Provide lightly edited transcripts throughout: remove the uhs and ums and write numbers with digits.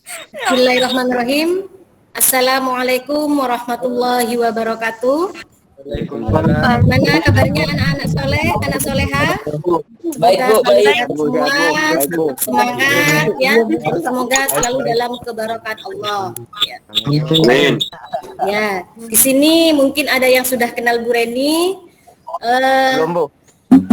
Bismillahirrahmanirrahim. Assalamualaikum warahmatullahi wabarakatuh. Mana kabarnya anak-anak soleh, anak soleha? Baik Bu, baik. Semua tetap semangat ya. Semoga selalu dalam keberkahan Allah. Ya. Amin. Ya, di sini mungkin ada yang sudah kenal Bu Reni. Belum, Bu.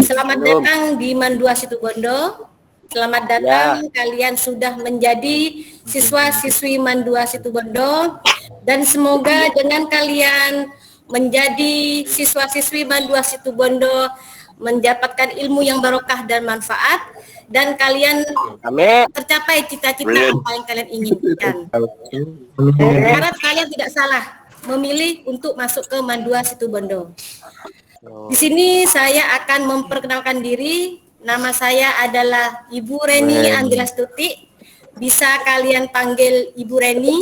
Selamat datang di Mandua Situbondo. Selamat datang, kalian sudah menjadi siswa-siswi Mandua Situbondo, dan semoga dengan kalian menjadi siswa-siswi Mandua Situbondo mendapatkan ilmu yang barokah dan manfaat, dan kalian tercapai cita-cita apa yang kalian inginkan. Harap kalian tidak salah memilih untuk masuk ke Mandua Situbondo. Di sini saya akan memperkenalkan diri. Nama saya adalah Ibu Reni Anggrastuti. Bisa kalian panggil Ibu Reni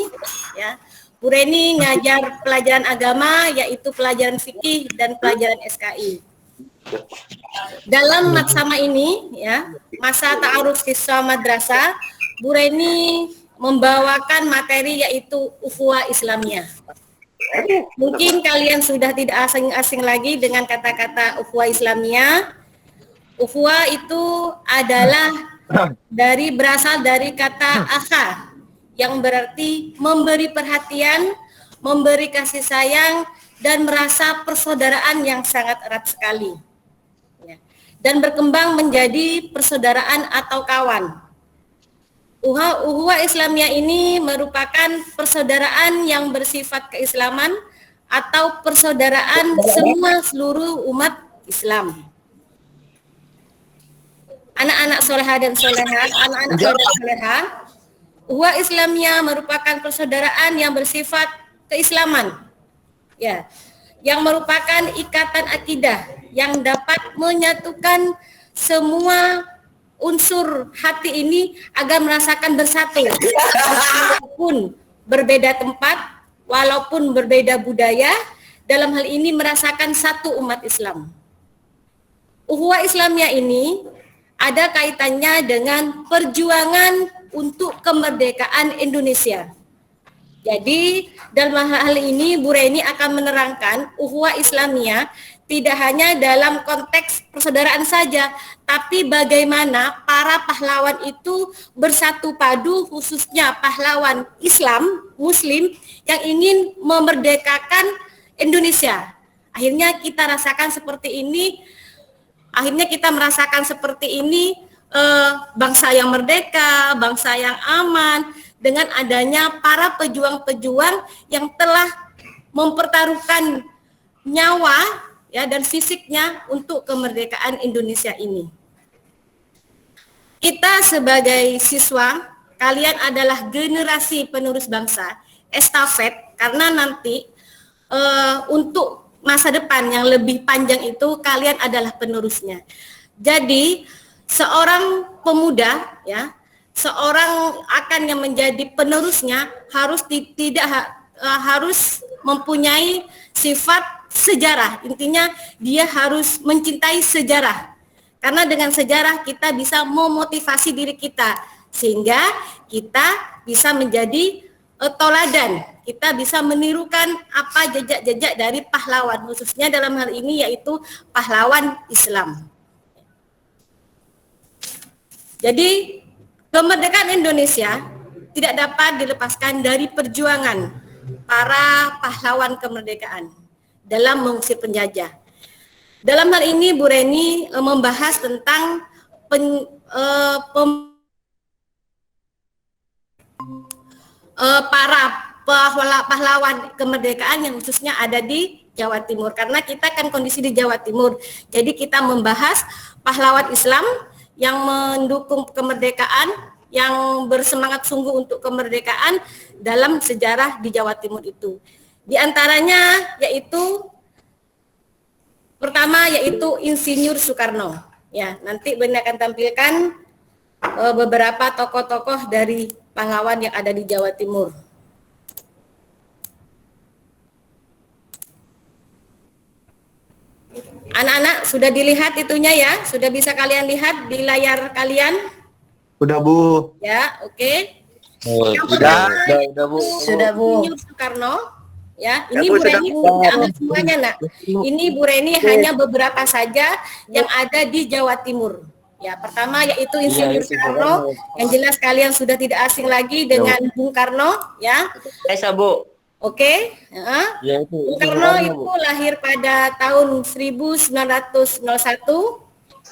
ya. Bu Reni ngajar pelajaran agama, yaitu pelajaran fikih dan pelajaran SKI. Dalam maksama ini ya, masa ta'aruf siswa madrasah, Bu Reni membawakan materi yaitu ukhuwah Islamiyah. Mungkin kalian sudah tidak asing-asing lagi dengan kata-kata ukhuwah Islamiyah. Ukhuwah itu adalah berasal dari kata akha, yang berarti memberi perhatian, memberi kasih sayang, dan merasa persaudaraan yang sangat erat sekali. Dan berkembang menjadi persaudaraan atau kawan. Ukhuwah Islamiyah ini merupakan persaudaraan yang bersifat keislaman atau persaudaraan seluruh umat Islam. Anak-anak soleha dan soleha, anak-anak soleha, ukhuwah Islamiyah merupakan persaudaraan yang bersifat keislaman, ya, yang merupakan ikatan akidah yang dapat menyatukan semua unsur hati ini agar merasakan bersatu, walaupun berbeda tempat, walaupun berbeda budaya, dalam hal ini merasakan satu umat Islam. Ukhuwah Islamiyah ini ada kaitannya dengan perjuangan untuk kemerdekaan Indonesia. Jadi dalam hal ini Bu Reni akan menerangkan ukhuwah Islamiyah tidak hanya dalam konteks persaudaraan saja, tapi bagaimana para pahlawan itu bersatu padu, khususnya pahlawan Islam, Muslim yang ingin memerdekakan Indonesia. Akhirnya kita rasakan seperti ini. Akhirnya kita merasakan seperti ini, bangsa yang merdeka, bangsa yang aman, dengan adanya para pejuang-pejuang yang telah mempertaruhkan nyawa ya dan fisiknya untuk kemerdekaan Indonesia ini. Kita sebagai siswa, kalian adalah generasi penerus bangsa, estafet, karena nanti untuk masa depan yang lebih panjang itu kalian adalah penerusnya. Jadi seorang pemuda ya, seorang akan yang menjadi penerusnya harus harus mempunyai sifat sejarah. Intinya dia harus mencintai sejarah. Karena dengan sejarah kita bisa memotivasi diri kita sehingga kita bisa menjadi toladan. Kita bisa menirukan apa jejak-jejak dari pahlawan, khususnya dalam hal ini yaitu pahlawan Islam. Jadi kemerdekaan Indonesia tidak dapat dilepaskan dari perjuangan para pahlawan kemerdekaan dalam mengusir penjajah. Dalam hal ini Bu Reni membahas tentang para pahlawan kemerdekaan yang khususnya ada di Jawa Timur, karena kita kan kondisi di Jawa Timur. Jadi kita membahas pahlawan Islam yang mendukung kemerdekaan, yang bersemangat sungguh untuk kemerdekaan dalam sejarah di Jawa Timur itu. Di antaranya yaitu pertama yaitu Insinyur Soekarno. Ya, nanti Bunda akan tampilkan beberapa tokoh-tokoh dari pahlawan yang ada di Jawa Timur. Anak-anak sudah dilihat itunya ya? Sudah bisa kalian lihat di layar kalian? Udah Bu. Ya, oke. Yang Sudah, pertama Bu. Sudah, Bu. Insinyur Soekarno. Ya, Ya, ini Bu, Bu sudah. Reni tidak ambil semuanya, Nak. Ini Bu Reni hanya beberapa saja yang ada di Jawa Timur. Ya, pertama yaitu Insinyur Soekarno, yang jelas kalian sudah tidak asing lagi dengan Bung Karno, ya. Saya Bu. Oke, Bung Karno itu lahir pada tahun 1901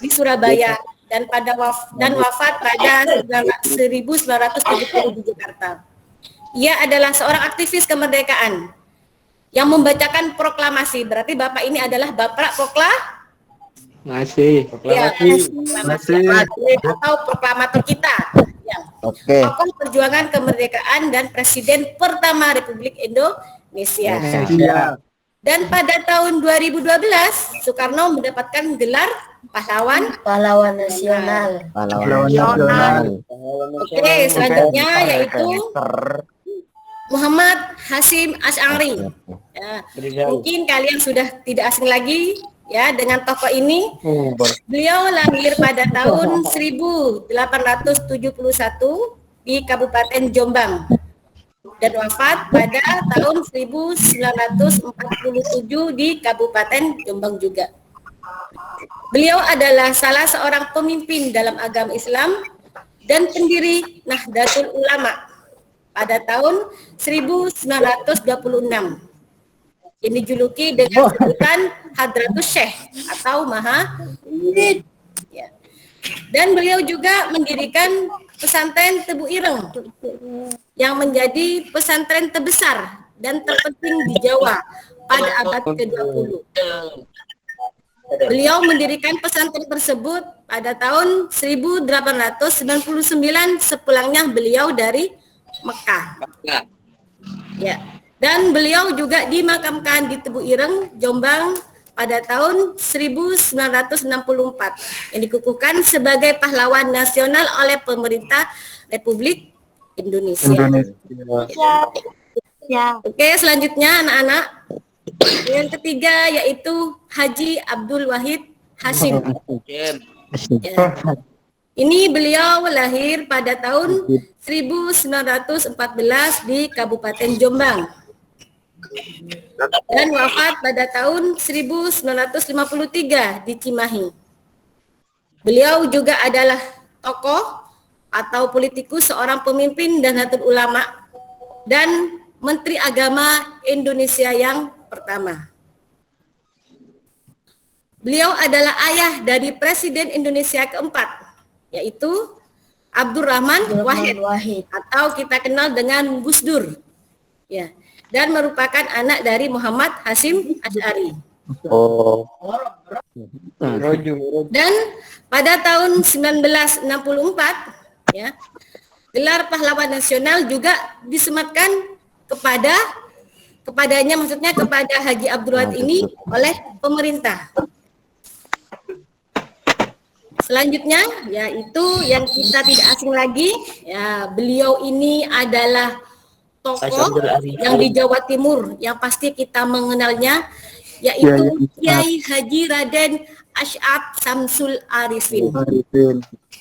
di Surabaya dan wafat pada 1970 di Jakarta. Ia adalah seorang aktivis kemerdekaan yang membacakan proklamasi. Berarti Bapak ini adalah Bapak Masih. proklamasi atau proklamator kita. Ya. Oke. Tokoh perjuangan kemerdekaan dan Presiden pertama Republik Indonesia. Iya. Dan pada tahun 2012 Soekarno mendapatkan gelar pahlawan nasional. Pahlawan nasional. Oke, selanjutnya yaitu Muhammad Hasyim Asy'ari. Ya, mungkin kalian sudah tidak asing lagi ya dengan tokoh ini. Beliau lahir pada tahun 1871 di Kabupaten Jombang dan wafat pada tahun 1947 di Kabupaten Jombang juga. Beliau adalah salah seorang pemimpin dalam agama Islam dan pendiri Nahdlatul Ulama pada tahun 1926. Ini dijuluki dengan sebutan Hadratus Syekh atau Maha. Ya. Dan beliau juga mendirikan pesantren Tebu Ireng yang menjadi pesantren terbesar dan terpenting di Jawa pada abad ke-20. Beliau mendirikan pesantren tersebut pada tahun 1899 sepulangnya beliau dari Mekah. Ya. Dan beliau juga dimakamkan di Tebu Ireng, Jombang pada tahun 1964 yang dikukuhkan sebagai pahlawan nasional oleh pemerintah Republik Indonesia. Oke, selanjutnya anak-anak. Yang ketiga yaitu Haji Abdul Wahid Hasyim. Ya. Ini beliau lahir pada tahun 1914 di Kabupaten Jombang dan wafat pada tahun 1953 di Cimahi. Beliau juga adalah tokoh atau politikus, seorang pemimpin dan Nahdlatul Ulama dan Menteri Agama Indonesia yang pertama. Beliau adalah ayah dari Presiden Indonesia keempat, yaitu Abdurrahman Wahid atau kita kenal dengan Gus Dur. Ya, dan merupakan anak dari Muhammad Hasyim Asy'ari. Dan pada tahun 1964 ya, gelar pahlawan nasional juga disematkan kepadanya, maksudnya kepada Haji Abdul Wahid ini oleh pemerintah. Selanjutnya yaitu yang kita tidak asing lagi, ya, beliau ini adalah tokoh yang di Jawa Timur yang pasti kita mengenalnya, yaitu Kiai Haji Raden Asy'ad Samsul Arifin,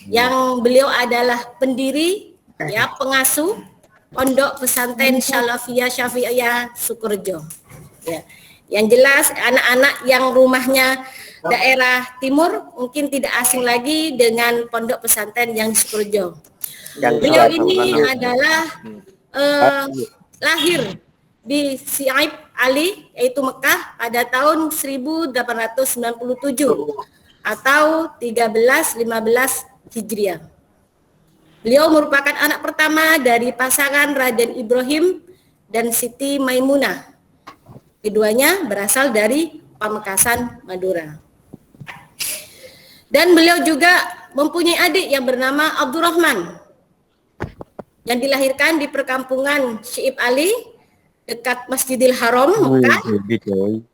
yang beliau adalah pendiri, ya, pengasuh Pondok Pesantren Salafiyah Syafi'iyah Sukorejo. Ya. Yang jelas anak-anak yang rumahnya daerah timur mungkin tidak asing lagi dengan Pondok Pesantren yang di Sukorejo. Beliau ini adalah lahir di Syaib Ali yaitu Mekah pada tahun 1897 atau 1315 Hijriah. Beliau merupakan anak pertama dari pasangan Raden Ibrahim dan Siti Maimunah. Keduanya berasal dari Pamekasan, Madura. Dan beliau juga mempunyai adik yang bernama Abdurrahman yang dilahirkan di perkampungan Syaib Ali dekat Masjidil Haram, Mekah.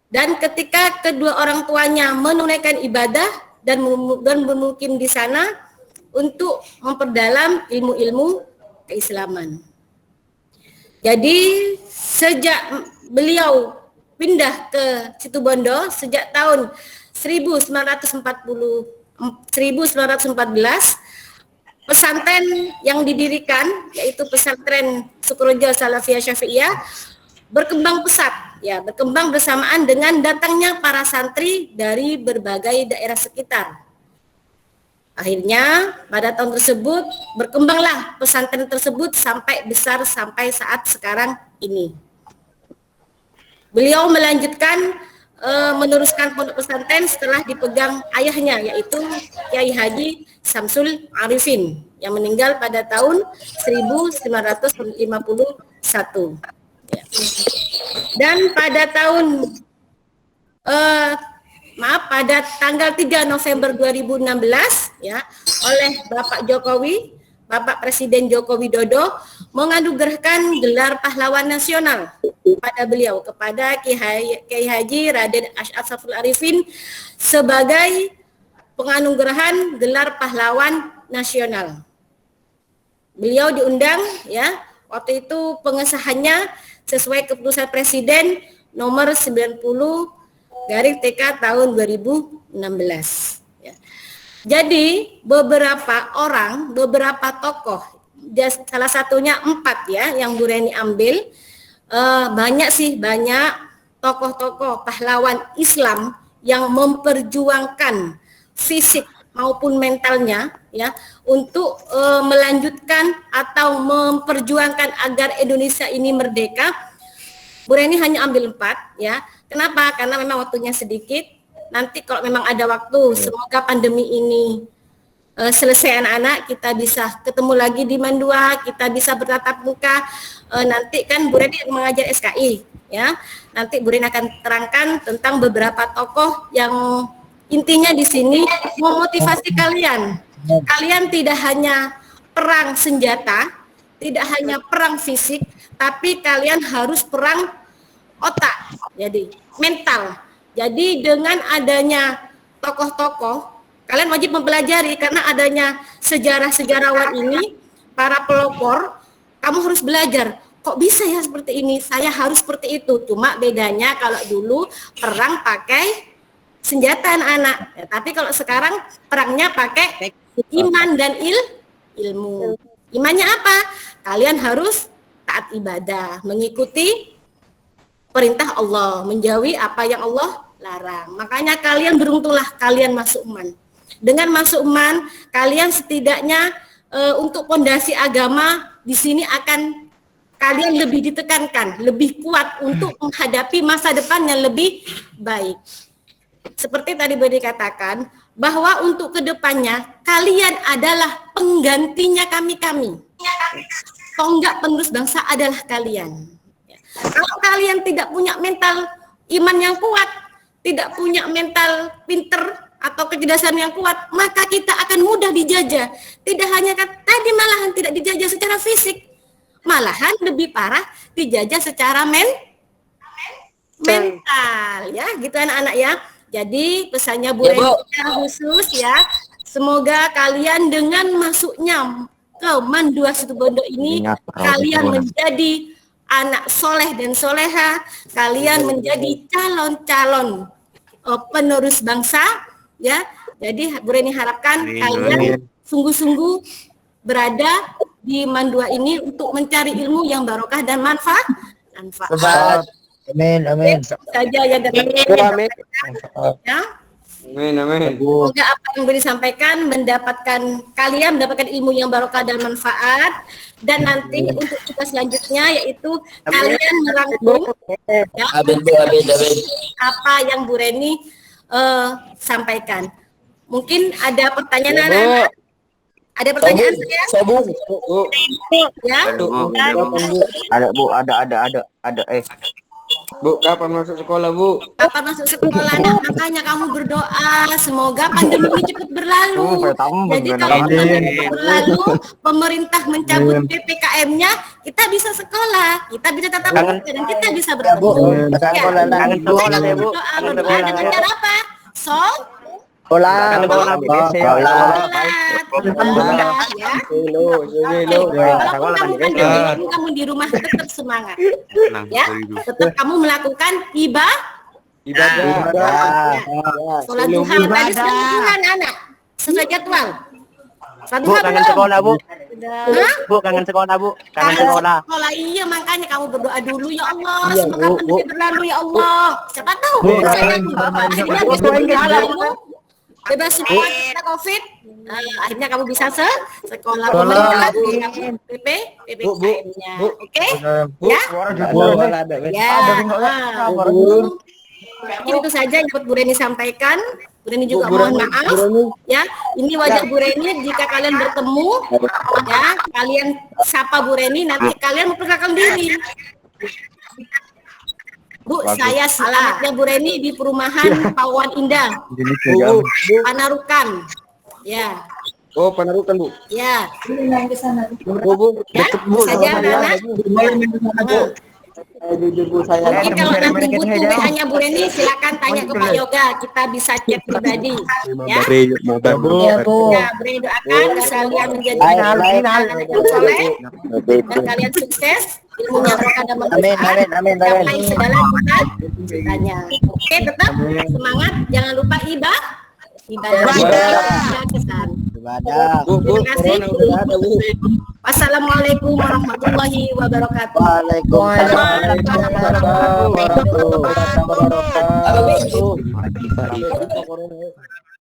Dan ketika kedua orang tuanya menunaikan ibadah dan bermukim di sana untuk memperdalam ilmu-ilmu keislaman. Jadi sejak beliau pindah ke Situbondo sejak tahun 1914, pesantren yang didirikan, yaitu pesantren Sukorejo Salafiyah Syafi'iyah, berkembang pesat, ya, berkembang bersamaan dengan datangnya para santri dari berbagai daerah sekitar. Akhirnya pada tahun tersebut berkembanglah pesantren tersebut sampai besar sampai saat sekarang ini. Beliau melanjutkan meneruskan pondok pesantren setelah dipegang ayahnya, yaitu Kiai Haji Samsul Arifin yang meninggal pada tahun 1951. Ya. Dan pada tahun pada tanggal 3 November 2016 ya, oleh Bapak Jokowi, Bapak Presiden Joko Widodo menganugerahkan gelar pahlawan nasional kepada beliau, kepada Kiai Haji Raden Asy'ad Samsul Arifin sebagai penganugerahan gelar pahlawan nasional. Beliau diundang, ya, waktu itu pengesahannya sesuai keputusan Presiden nomor 90/TK tahun 2016. Ya. Jadi beberapa tokoh, salah satunya 4 ya yang Bu Reni ambil, banyak tokoh-tokoh pahlawan Islam yang memperjuangkan fisik maupun mentalnya ya untuk melanjutkan atau memperjuangkan agar Indonesia ini merdeka. Bu Reni hanya ambil 4 ya. Kenapa? Karena memang waktunya sedikit. Nanti kalau memang ada waktu, semoga pandemi ini selesai anak-anak, kita bisa ketemu lagi di Mandua, kita bisa bertatap muka. Nanti kan Bu Reni mengajar SKI ya. Nanti Bu Reni akan terangkan tentang beberapa tokoh yang intinya di sini memotivasi kalian. Kalian tidak hanya perang senjata, tidak hanya perang fisik, tapi kalian harus perang otak, jadi mental. Jadi dengan adanya tokoh-tokoh, kalian wajib mempelajari karena adanya sejarah-sejarawan ini, para pelopor, kamu harus belajar. Kok bisa ya seperti ini? Saya harus seperti itu. Cuma bedanya kalau dulu perang pakai senjata anak-anak, ya, tapi kalau sekarang perangnya pakai iman dan ilmu. Imannya apa? Kalian harus taat ibadah, mengikuti perintah Allah, menjauhi apa yang Allah larang. Makanya kalian beruntunglah kalian masuk MAN. Dengan masuk MAN, kalian setidaknya untuk pondasi agama di sini akan kalian lebih ditekankan, lebih kuat untuk menghadapi masa depan yang lebih baik. Seperti tadi boleh dikatakan bahwa untuk kedepannya kalian adalah penggantinya kami. Tonggak penerus bangsa adalah kalian. Kalau kalian tidak punya mental iman yang kuat, tidak punya mental pinter atau kecerdasan yang kuat, maka kita akan mudah dijajah. Tidak hanya tadi malahan tidak dijajah secara fisik, malahan lebih parah dijajah secara mental, ya, gitu anak-anak ya. Jadi pesannya Bu Reni khusus ya, semoga kalian dengan masuknya ke MAN 2 Situbondo ini kalian menjadi anak soleh dan soleha, kalian menjadi calon-calon penerus bangsa ya. Jadi Bu Reni harapkan kalian sungguh-sungguh berada di MAN 2 ini untuk mencari ilmu yang barokah dan manfaat. Amin. Saja yang dapat ya. Amin. Semoga apa yang boleh disampaikan kalian mendapatkan ilmu yang barokah dan manfaat, dan nanti untuk tugas selanjutnya yaitu kalian merangkum ya, apa yang Bu Reni sampaikan. Mungkin ada pertanyaan anak-anak? Ada pertanyaan saya? Ya? Ada Bu, ada. Bu, kapan masuk sekolah, Bu? Kapan masuk sekolah? Nah, makanya kamu berdoa semoga pandemi ini cepat berlalu. Jadi kalau pandemi cepat berlalu, pemerintah mencabut PPKM-nya, kita bisa sekolah, kita bisa tatap muka, dan kita bisa bertemu. Berdoa dengan cara apa? Sholat. Walaupun kamu di rumah tetap semangat, ya, tetap kamu melakukan ibadah. Sholat duha tadi sudah anak sesuai jadwal. Bu, kangen sekolah, Bu. Hah? Bu, kangen sekolah, Bu. Kangen sekolah. Sekolah, iya, makanya kamu berdoa dulu ya Allah. Iya, Semoga Bu, pandemi berlalu ya Allah. Siapa tahu Bu, akhirnya Bu, bisa Bu, berjalan, Bu. Bebas semua kita COVID. Akhirnya kamu bisa sekolah pemerintah PPKM-nya. Oke? Ya? Ya. Mungkin itu saja yang dapat Bu Reni sampaikan. Bu Reni juga mohon maaf. Ya, ini wajah Bu Reni. Jika kalian bertemu, ya, kalian sapa Bu Reni. Nanti kalian memperkenalkan diri. Bu, saya alamatnya Bu Reni di perumahan Pawan Indah, Panarukan. Ya. Oh, Panarukan, Bu. Ya. Bu. Ya, saja anak. Bu, saya. Mungkin kalau nanti butuh WA-nya Bu Reni, silakan tanya ke Pak Yoga. Kita bisa chat pribadi. Ya. Iya, Bu. Ya, Bu Reni doakan kalian menjadi anak yang soleh dan kalian sukses. Ilmunya berkah dan bermanfaat. Capai segala cita-citanya. Oke, tetap semangat. Jangan lupa ibadah. Terima kasih. Wassalamualaikum warahmatullahi wabarakatuh. Waalaikumsalam warahmatullahi wabarakatuh.